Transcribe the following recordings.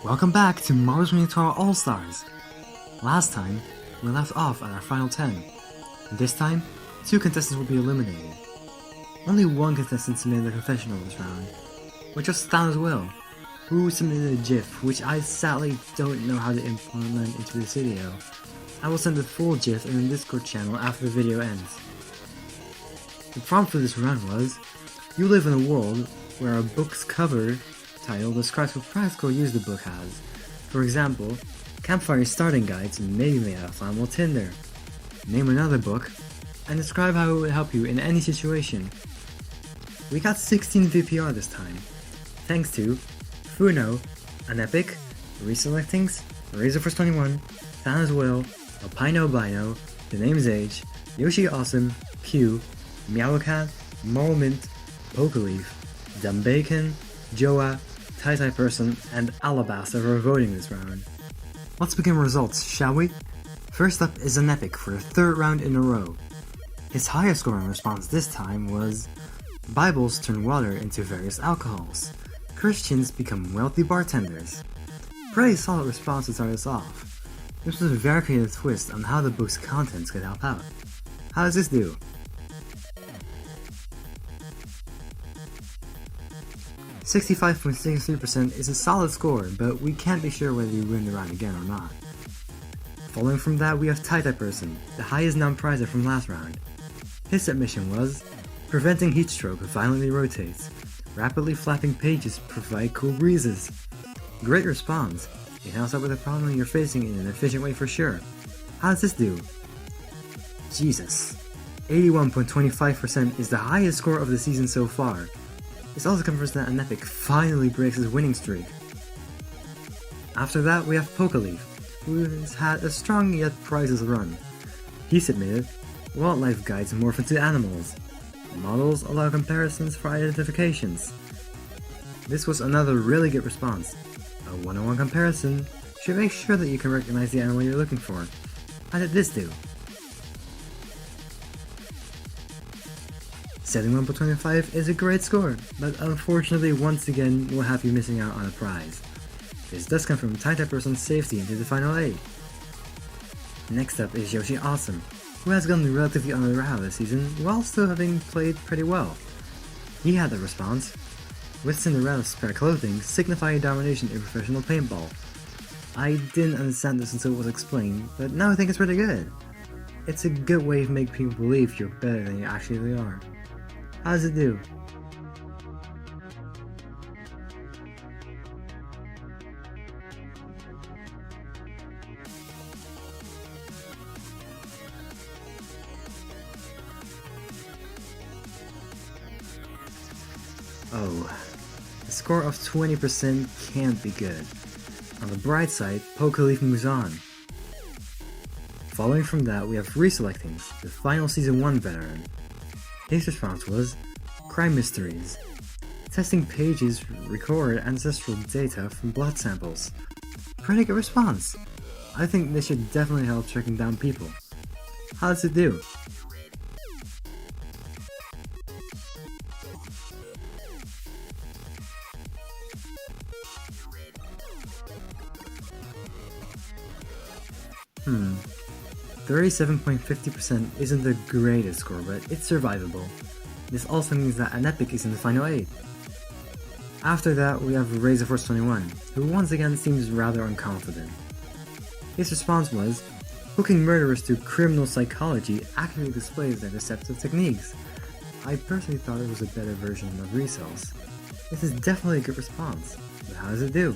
Welcome back to Marvel's MiniTWOW All-Stars! Last time, we left off at our final 10. This time, 2 contestants will be eliminated. Only 1 contestant submitted a confessional this round, which was Stan as well, who submitted a GIF, which I sadly don't know how to implement into this video. I will send the full GIF in the Discord channel after the video ends. The prompt for this round was, you live in a world where a book's cover title describes what practical use the book has. For example, Campfire Starting Guides may be made out of flammable tinder. Name another book, and describe how it would help you in any situation. We got 16 VPR this time, thanks to Funo, An Epic, Reselectings, Razorforce21, Fan as Well, Alpino Bino, The Name's Age, Yoshi Awesome, Q, Meowcat, Moral Mint, Pokeleaf, Dumb Bacon, Joa, Tai Person, and Alabaster for voting this round. Let's begin results, shall we? First up is An Epic for the 3rd round in a row. His highest scoring response this time was, Bibles turn water into various alcohols. Christians become wealthy bartenders. Pretty solid response to start us off. This was a very creative twist on how the book's contents could help out. How does this do? 65.63% is a solid score, but we can't be sure whether you win the round again or not. Following from that, we have Tai Person, the highest non-prizer from last round. His submission was, preventing heat stroke violently rotates. Rapidly flapping pages provide cool breezes. Great response. It helps out with the problem you're facing in an efficient way for sure. How does this do? Jesus. 81.25% is the highest score of the season so far. This also confirms that An Epic finally breaks his winning streak. After that, we have Pokeleaf, who has had a strong yet priceless run. He submitted, wildlife guides morph into animals. Models allow comparisons for identifications. This was another really good response. A one-on-one comparison should make sure that you can recognize the animal you're looking for. How did this do? 71.25 is a great score, but unfortunately once again we'll have you missing out on a prize. This does come from Tai Person's safety into the final 8. Next up is Yoshi Awesome, who has gone relatively under the radar this season while still having played pretty well. He had the response, with Cinderella's spare clothing signifying domination in professional paintball. I didn't understand this until it was explained, but now I think it's pretty good. It's a good way to make people believe you're better than you actually are. How does it do? Oh, a score of 20% can't be good. On the bright side, Pokeleaf moves on. Following from that, we have Reselectings, the final Season 1 veteran. His response was, Crime Mysteries. Testing pages record ancestral data from blood samples. Pretty good response. I think this should definitely help tracking down people. How does it do? Hmm. 37.50% isn't the greatest score, but it's survivable. This also means that An Epic is in the final 8. After that, we have Razorforce21, who once again seems rather unconfident. His response was, hooking murderers to criminal psychology accurately displays their deceptive techniques. I personally thought it was a better version of Resells. This is definitely a good response, but how does it do?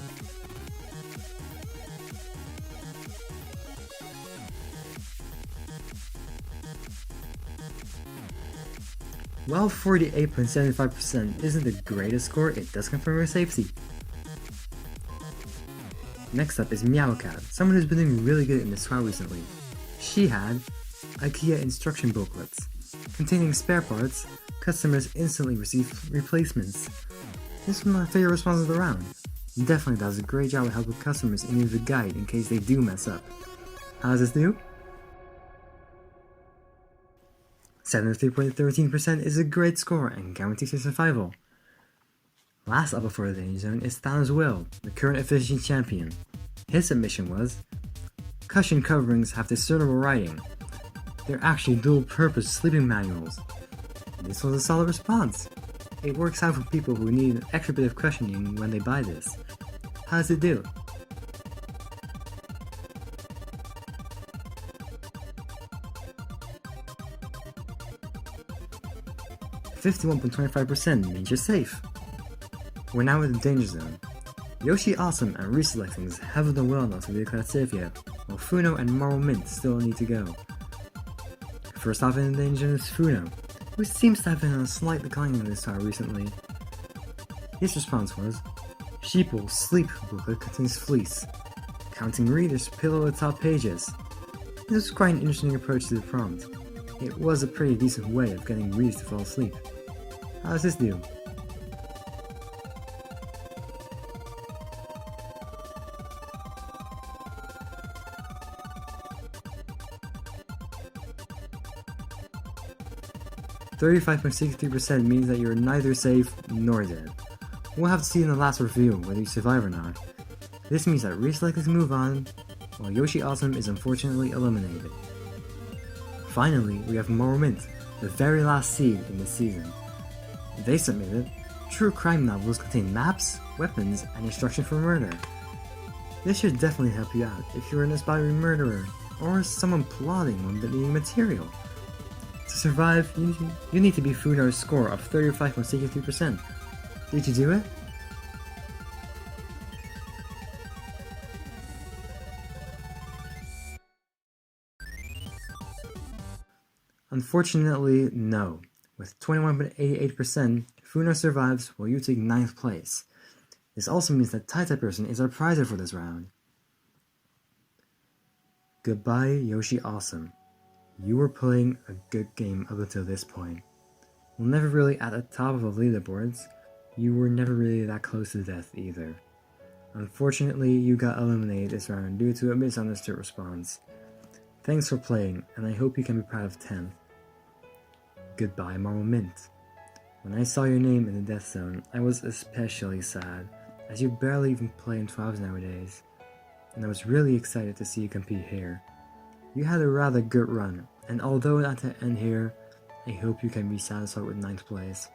While 48.75% isn't the greatest score, it does confirm her safety. Next up is Meowcat, someone who's been doing really good in this trial recently. She had IKEA instruction booklets. Containing spare parts, customers instantly receive replacements. This was my favorite response of the round. Definitely does a great job of helping customers in need of a guide in case they do mess up. How does this do? 73.13% is a great score and guarantees your survival. Last up before the danger zone is Thanos Will, the current efficiency champion. His submission was, cushion coverings have discernible writing. They're actually dual-purpose sleeping manuals. This was a solid response. It works out for people who need an extra bit of cushioning when they buy this. How does it do? "51.25% means you're safe." We're now in the danger zone. Yoshi Awesome and Reselectings haven't done well enough to be declared safe yet, while Funo and Marble Mint still need to go. First off in the danger zone is Funo, who seems to have been on a slight decline in this tower recently. His response was, Sheeple Sleep booklet contains fleece. Counting readers pillow the top pages. This was quite an interesting approach to the prompt. It was a pretty decent way of getting readers to fall asleep. How does this do? "35.63% means that you're neither safe nor dead. We'll have to see in the last reveal whether you survive or not. This means that Reselectings move on, while Yoshi Awesome is unfortunately eliminated. Finally, we have Marble Mint, the very last seed in this season. They submitted, true crime novels contain maps, weapons, and instruction for murder. This should definitely help you out if you're an aspiring murderer, or someone plotting one but needing material. To survive, you need to beat Funo's score of 35.63%. Did you do it? Unfortunately, no. With 21.88%, Funo survives while you take 9th place. This also means that Tai Person is our prizer for this round. Goodbye, Yoshi Awesome. You were playing a good game up until this point. While never really at the top of the leaderboards, you were never really that close to death either. Unfortunately, you got eliminated this round due to a misunderstood response. Thanks for playing, and I hope you can be proud of 10th. Goodbye, Marble Mint. When I saw your name in the death zone, I was especially sad, as you barely even play in 12s nowadays, and I was really excited to see you compete here. You had a rather good run, and although not to end here, I hope you can be satisfied with 9th place.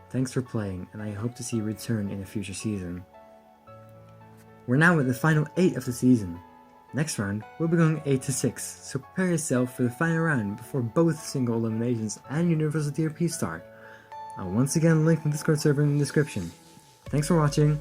Thanks for playing, and I hope to see you return in a future season. We're now at the final 8 of the season. Next round, we'll be going 8 to 6, so prepare yourself for the final round before both single eliminations and Universal TRP start. I'll once again link the Discord server in the description. Thanks for watching,